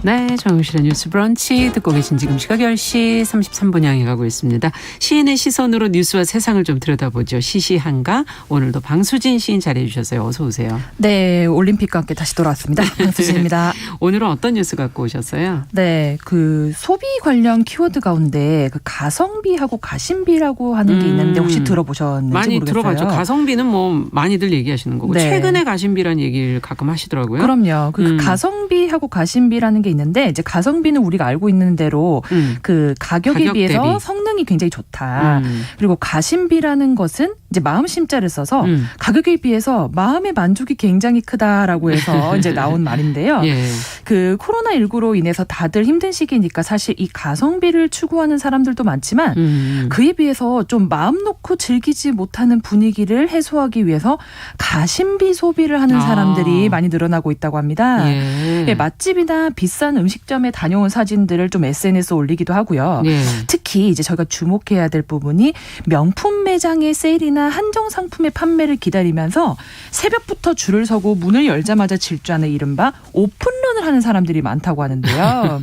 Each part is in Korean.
네, 정용실의 뉴스 브런치 듣고 계신 지금 시각 10시 33분 향해 가고 있습니다. 시인의 시선으로 뉴스와 세상을 좀 들여다보죠. 시시한가 오늘도 방수진 시인 자리해 주셨어요. 어서 오세요. 네, 올림픽과 함께 다시 돌아왔습니다. 방수진입니다. 오늘은 어떤 뉴스 갖고 오셨어요? 네, 그 소비 관련 키워드 가운데 그 가성비하고 가심비라고 하는 게 있는데 혹시 들어보셨는지 많이 모르겠어요. 들어봤죠. 가성비는 뭐 많이들 얘기하시는 거고 네. 최근에 가심비라는 얘기를 가끔 하시더라고요. 그럼요. 그 가성비하고 가심비라는 게 있는데 이제 가성비는 우리가 알고 있는 대로 그 가격에 가격 비해서 대비. 성능이 굉장히 좋다. 그리고 가심비라는 것은 이제 마음 심자를 써서 가격에 비해서 마음의 만족이 굉장히 크다라고 해서 이제 나온 말인데요. 예. 그 코로나19로 인해서 다들 힘든 시기니까 사실 이 가성비를 추구하는 사람들도 많지만 그에 비해서 좀 마음 놓고 즐기지 못하는 분위기를 해소하기 위해서 가심비 소비를 하는 사람들이 많이 늘어나고 있다고 합니다. 예. 예, 맛집이나 비싼 음식점에 다녀온 사진들을 좀 SNS에 올리기도 하고요. 예. 특히 이제 저희가 주목해야 될 부분이 명품 매장의 세일이나 한정 상품의 판매를 기다리면서 새벽부터 줄을 서고 문을 열자마자 질주하는 이른바 오픈런을 하는 사람들이 많다고 하는데요.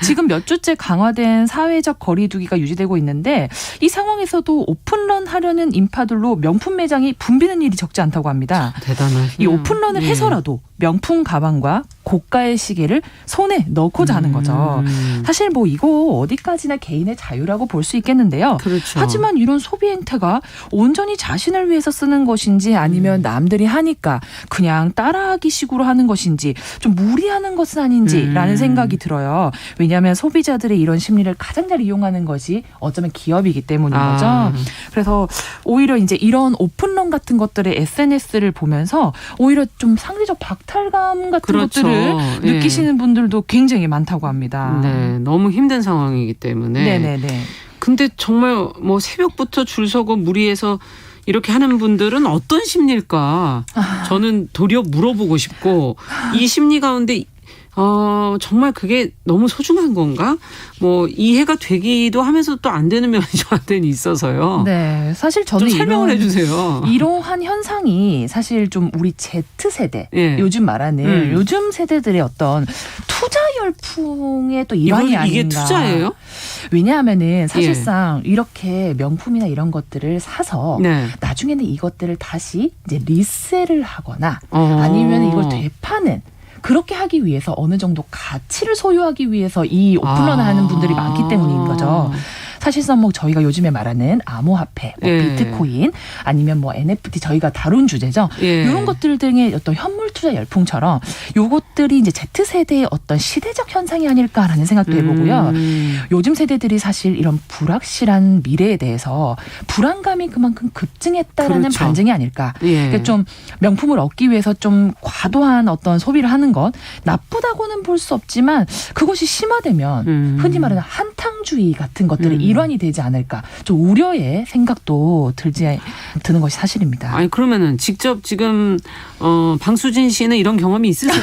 지금 몇 주째 강화된 사회적 거리두기가 유지되고 있는데 이 상황에서도 오픈런 하려는 인파들로 명품 매장이 붐비는 일이 적지 않다고 합니다. 대단하시네요. 이 오픈런을 해서라도 명품 가방과 고가의 시계를 손에 넣고자 하는 거죠. 사실 뭐 이거 어디까지나 개인의 자유라고 볼 수 있겠는데요. 그렇죠. 하지만 이런 소비 행태가 온전히 자신을 위해서 쓰는 것인지 아니면 남들이 하니까 그냥 따라하기 식으로 하는 것인지 좀 무리하는 것은 아닌지라는 생각이 들어요. 왜냐하면 소비자들의 이런 심리를 가장 잘 이용하는 것이 어쩌면 기업이기 때문인 거죠. 그래서 오히려 이제 이런 오픈런 같은 것들의 SNS를 보면서 오히려 좀 상대적 박탈감 같은 그렇죠. 것들을 예. 느끼시는 분들도 굉장히 많다고 합니다. 네, 너무 힘든 상황이기 때문에. 네네네. 근데 정말 뭐 새벽부터 줄 서고 무리해서 이렇게 하는 분들은 어떤 심리일까? 저는 도리어 물어보고 싶고 이 심리 가운데 정말 그게 너무 소중한 건가? 뭐 이해가 되기도 하면서 또 안 되는 면이 저한테는 있어서요. 네, 사실 저는 좀 설명을 해주세요. 이러한 현상이 사실 좀 우리 Z세대, 예. 요즘 말하는 요즘 세대들의 어떤 투자 열풍의 또 일환이 아닌가. 이게 투자예요? 왜냐하면은 사실상 이렇게 명품이나 이런 것들을 사서 네. 나중에는 이것들을 다시 이제 리셀을 하거나 아니면 이걸 되파는 그렇게 하기 위해서 어느 정도 가치를 소유하기 위해서 이 오픈런을 하는 분들이 많기 때문인 거죠. 사실상 뭐 저희가 요즘에 말하는 암호화폐, 뭐 예. 비트코인 아니면 뭐 NFT 저희가 다룬 주제죠. 예. 이런 것들 등의 어떤 현물 투자 열풍처럼 요것들이 이제 Z세대의 어떤 시대적 현상이 아닐까라는 생각도 해보고요. 요즘 세대들이 사실 이런 불확실한 미래에 대해서 불안감이 그만큼 급증했다라는 그렇죠. 반증이 아닐까. 예. 그러니까 좀 명품을 얻기 위해서 좀 과도한 어떤 소비를 하는 것 나쁘다고는 볼 수 없지만 그것이 심화되면 흔히 말하는 한탕주의 같은 것들이 일환이 되지 않을까. 좀 우려의 생각도 드는 것이 사실입니다. 아니 그러면은 직접 지금 방수진 씨는 이런 경험이 있으세요?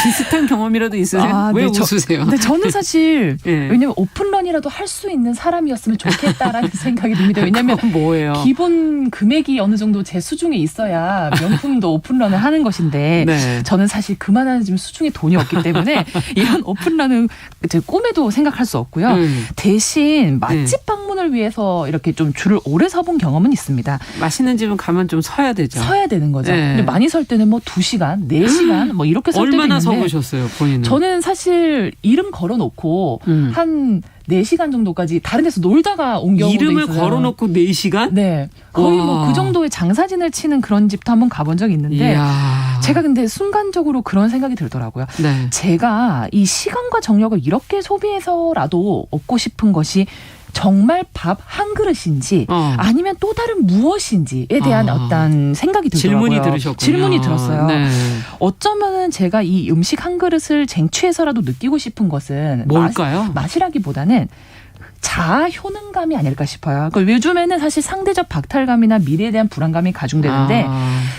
비슷한 경험이라도 있으세요? 왜 네, 웃으세요? 근데 저는 사실 예. 왜냐하면 오픈런이라도 할 수 있는 사람이었으면 좋겠다라는 생각이 듭니다. 왜냐하면 그건 뭐예요? 기본 금액이 어느 정도 제 수중에 있어야 명품도 오픈런을 하는 것인데 네. 저는 사실 그만한 지금 수중에 돈이 없기 때문에 이런 오픈런은 제 꿈에도 생각할 수 없고요. 대신 맛집 방문을 위해서 이렇게 좀 줄을 오래 서본 경험은 있습니다. 맛있는 집은 가면 좀 서야 되죠. 서야 되는 거죠. 네. 근데 많이 설 때는 뭐 2시간, 4시간 뭐 이렇게 설 때도 얼마나 있는데 서보셨어요, 본인은? 저는 사실 이름 걸어놓고 한 4시간 정도까지 다른 데서 놀다가 온 경우도 이름을 있어요. 걸어놓고 4시간? 네. 거의 와. 뭐 그 정도의 장사진을 치는 그런 집도 한번 가본 적이 있는데 이야. 제가 근데 순간적으로 그런 생각이 들더라고요. 네. 제가 이 시간과 정력을 이렇게 소비해서라도 얻고 싶은 것이 정말 밥 한 그릇인지 아니면 또 다른 무엇인지에 대한 어떤 생각이 들더라고요. 질문이 들으셨군요. 질문이 들었어요. 네. 어쩌면은 제가 이 음식 한 그릇을 쟁취해서라도 느끼고 싶은 것은 뭘까요? 맛이라기보다는 자아 효능감이 아닐까 싶어요. 그러니까 요즘에는 사실 상대적 박탈감이나 미래에 대한 불안감이 가중되는데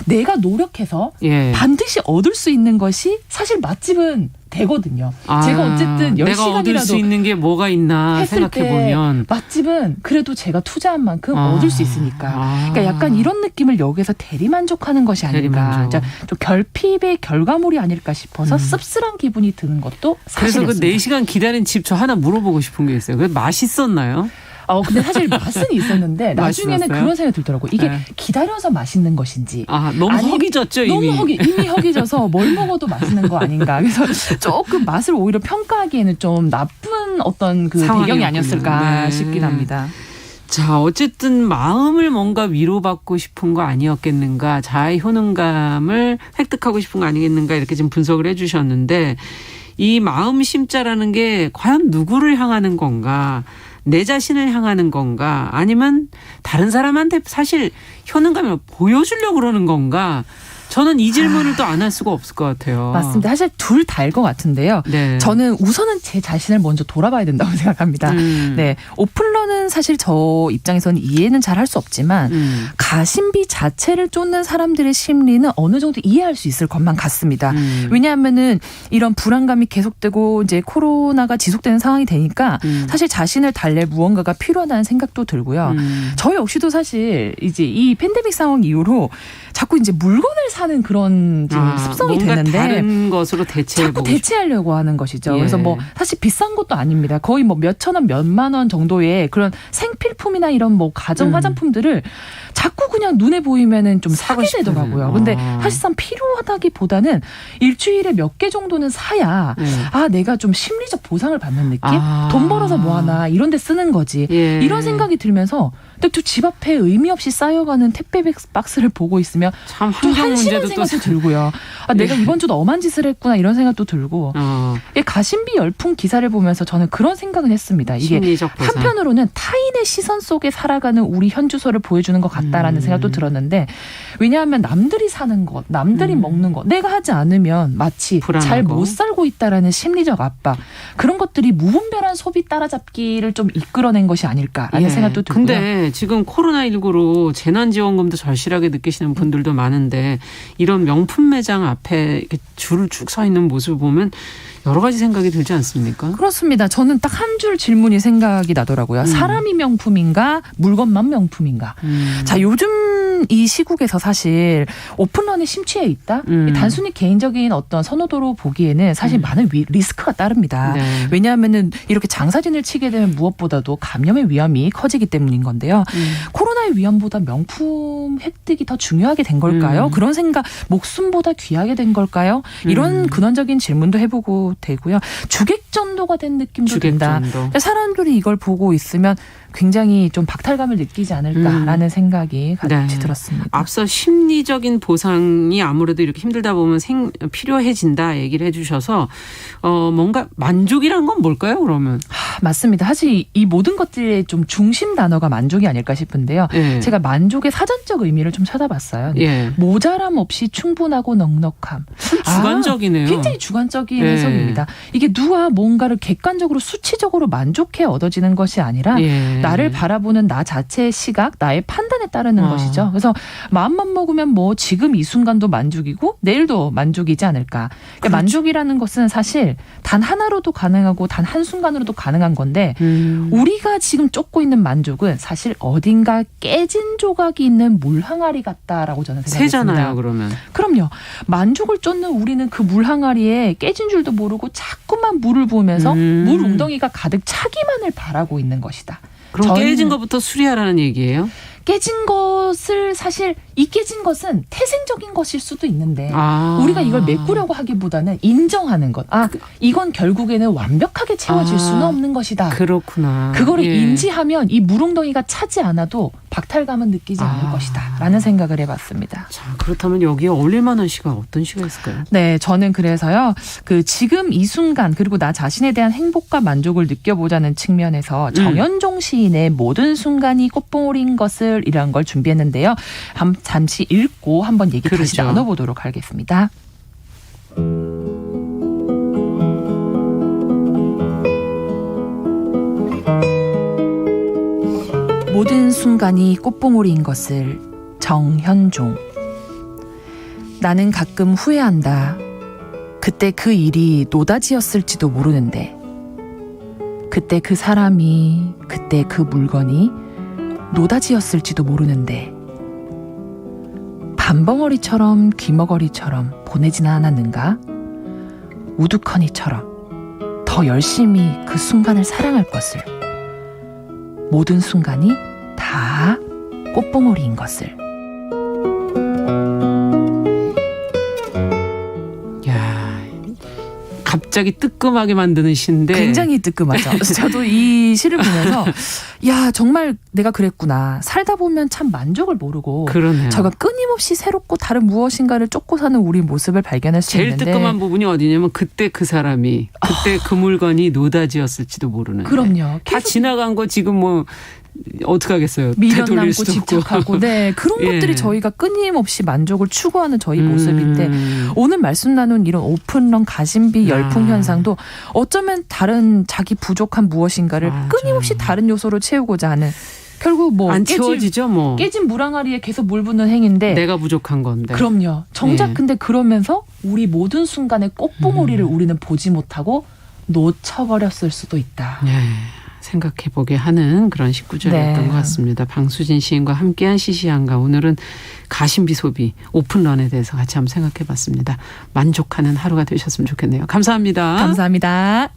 내가 노력해서 예. 반드시 얻을 수 있는 것이 사실 맛집은 되거든요. 제가 어쨌든 내가 얻을 수 10시간이라도 있는 게 뭐가 있나 했을 때 생각해보면 맛집은 그래도 제가 투자한 만큼 얻을 수 있으니까. 그러니까 약간 이런 느낌을 여기서 대리만족하는 것이 아닐까. 대리만족. 좀 결핍의 결과물이 아닐까 싶어서 씁쓸한 기분이 드는 것도 그래서 그 사실이었습니다. 4시간 기다린 집 저 하나 물어보고 싶은 게 있어요. 그 맛있었나요? 근데 사실 맛은 있었는데 나중에는 맛있었어요? 그런 생각이 들더라고요. 이게 네. 기다려서 맛있는 것인지. 너무 아니, 허기졌죠 이미. 너무 이미 허기져서 뭘 먹어도 맛있는 거 아닌가. 그래서 조금 맛을 오히려 평가하기에는 좀 나쁜 어떤 그 배경이 상황이었군요. 아니었을까 네. 싶긴 합니다. 자, 어쨌든 마음을 뭔가 위로받고 싶은 거 아니었겠는가, 자아의 효능감을 획득하고 싶은 거 아니겠는가 이렇게 지금 분석을 해주셨는데, 이 마음 심자라는 게 과연 누구를 향하는 건가, 내 자신을 향하는 건가, 아니면 다른 사람한테 사실 효능감을 보여주려고 그러는 건가, 저는 이 질문을 또 안 할 수가 없을 것 같아요. 맞습니다. 사실 둘 다일 것 같은데요. 네. 저는 우선은 제 자신을 먼저 돌아봐야 된다고 생각합니다. 네, 오픈런은 사실 저 입장에서는 이해는 잘 할 수 없지만 가심비 자체를 쫓는 사람들의 심리는 어느 정도 이해할 수 있을 것만 같습니다. 왜냐하면은 이런 불안감이 계속되고 이제 코로나가 지속되는 상황이 되니까 사실 자신을 달랠 무언가가 필요하다는 생각도 들고요. 저 역시도 사실 이제 이 팬데믹 상황 이후로 자꾸 이제 물건을 사는 그런 지금 습성이 뭔가 되는데 다른 것으로 대체해보고 자꾸 대체하려고 하는 것이죠. 예. 그래서 뭐 사실 비싼 것도 아닙니다. 거의 뭐 몇천 원, 몇만 원 정도의 그런 생필품이나 이런 뭐 가정 화장품들을 자꾸 그냥 눈에 보이면은 좀 사게 싶은. 되더라고요. 근데 사실상 필요하다기보다는 일주일에 몇 개 정도는 사야 내가 좀 심리적 보상을 받는 느낌? 돈 벌어서 뭐 하나 이런 데 쓰는 거지. 예. 이런 생각이 들면서 또 집 앞에 의미 없이 쌓여가는 택배 박스를 보고 있으면 참 좀 환경 한심한 문제도 또 생각도 들고요. 내가 이번 주도 엄한 짓을 했구나 이런 생각도 들고. 이 가심비 열풍 기사를 보면서 저는 그런 생각은 했습니다. 이게 심리적 보상. 한편으로는 타인의 시선 속에 살아가는 우리 현주소를 보여주는 것 같다라는 생각도 들었는데, 왜냐하면 남들이 사는 것, 남들이 먹는 것, 내가 하지 않으면 마치 불안하고. 잘 못 살고 있다라는 심리적 압박, 그런 것들이 무분별한 소비 따라잡기를 좀 이끌어낸 것이 아닐까라는 생각도 들고요. 근데 지금 코로나19로 재난지원금도 절실하게 느끼시는 분들도 많은데, 이런 명품 매장 앞에 이렇게 줄을 쭉 서 있는 모습을 보면 여러 가지 생각이 들지 않습니까? 그렇습니다. 저는 딱 한 줄 질문이 생각이 나더라고요. 사람이 명품인가, 물건만 명품인가. 자, 요즘 이 시국에서 사실 오픈런에 심취해 있다. 단순히 개인적인 어떤 선호도로 보기에는 사실 많은 리스크가 따릅니다. 네. 왜냐하면은 이렇게 장사진을 치게 되면 무엇보다도 감염의 위험이 커지기 때문인 건데요. 코로나의 위험보다 명품 획득이 더 중요하게 된 걸까요? 그런 생각, 목숨보다 귀하게 된 걸까요? 이런 근원적인 질문도 해보고 되고요. 주객전도가 된 느낌도 든다. 사람들이 이걸 보고 있으면 굉장히 좀 박탈감을 느끼지 않을까라는 생각이 같이 들었습니다. 앞서 심리적인 보상이 아무래도 이렇게 힘들다 보면 필요해진다 얘기를 해주셔서 뭔가 만족이란 건 뭘까요, 그러면? 맞습니다. 사실 이 모든 것들의 좀 중심 단어가 만족이 아닐까 싶은데요. 제가 만족의 사전적 의미를 좀 찾아봤어요. 모자람 없이 충분하고 넉넉함. 주관적이네요. 굉장히 주관적인 해석입니다. 이게 누가 뭔가를 객관적으로 수치적으로 만족해 얻어지는 것이 아니라 나를 바라보는 나 자체의 시각, 나의 판단에 따르는 것이죠. 그래서 마음만 먹으면 뭐 지금 이 순간도 만족이고 내일도 만족이지 않을까. 그러니까 만족이라는 것은 사실 단 하나로도 가능하고 단 한순간으로도 가능한 건데 우리가 지금 쫓고 있는 만족은 사실 어딘가 깨진 조각이 있는 물 항아리 같다라고 저는 생각했습니다. 새잖아요, 그러면. 그럼요. 만족을 쫓는 우리는 그 물 항아리에 깨진 줄도 모르고 자꾸만 물을 부으면서 물 웅덩이가 가득 차기만을 바라고 있는 것이다. 그럼 깨진 것부터 수리하라는 얘기예요? 깨진 것을 사실 이 깨진 것은 태생적인 것일 수도 있는데 우리가 이걸 메꾸려고 하기보다는 인정하는 것. 이건 결국에는 완벽하게 채워질 수는 없는 것이다. 그렇구나. 그거를 인지하면 이 물웅덩이가 차지 않아도 박탈감은 느끼지 않을 것이다. 라는 생각을 해봤습니다. 자, 그렇다면 여기에 어울릴 만한 시가 어떤 시가 있을까요? 네, 저는 그래서요. 지금 이 순간 그리고 나 자신에 대한 행복과 만족을 느껴보자는 측면에서 정현종 시인의 모든 순간이 꽃봉오리인 것을 이런 걸 준비했는데요. 잠시 읽고 한번 얘기 다시 나눠보도록 하겠습니다. 모든 순간이 꽃봉오리인 것을 정현종. 나는 가끔 후회한다. 그때 그 일이 노다지였을지도 모르는데, 그때 그 사람이, 그때 그 물건이 노다지였을지도 모르는데, 밤벙어리처럼 귀머거리처럼 보내지는 않았는가? 우두커니처럼 더 열심히 그 순간을 사랑할 것을, 모든 순간이 다 꽃봉오리인 것을. 야, 갑자기 뜨끔하게 만드는 시인데 굉장히 뜨끔하죠. 저도 이 시를 보면서 야, 정말 내가 그랬구나. 살다 보면 참 만족을 모르고 그러네요. 저가 끊임없이 새롭고 다른 무엇인가를 쫓고 사는 우리 모습을 발견할 수 제일 있는데, 뜨끔한 부분이 어디냐면 그때 그 사람이, 그때 그 물건이 노다지였을지도 모르는. 그럼요. 다 지나간 거 지금 뭐 어떻게 하겠어요. 미련 되돌릴 남고 수도 없고. 집착하고, 네, 그런 예. 것들이 저희가 끊임없이 만족을 추구하는 저희 모습인데, 음. 오늘 말씀 나눈 이런 오픈런 가심비 열풍 현상도 어쩌면 다른 자기 부족한 무엇인가를 맞아요. 끊임없이 다른 요소로 채우고자 하는, 결국 뭐 안 채워지죠 뭐. 깨진 물항아리에 계속 물 붓는 행인데, 내가 부족한 건데. 그럼요. 정작 예. 근데 그러면서 우리 모든 순간의 꽃봉오리를 우리는 보지 못하고 놓쳐버렸을 수도 있다. 네, 생각해보게 하는 그런 19절이었던 네. 것 같습니다. 방수진 시인과 함께한 시시한가. 오늘은 가심비 소비 오픈런에 대해서 같이 한번 생각해봤습니다. 만족하는 하루가 되셨으면 좋겠네요. 감사합니다. 감사합니다.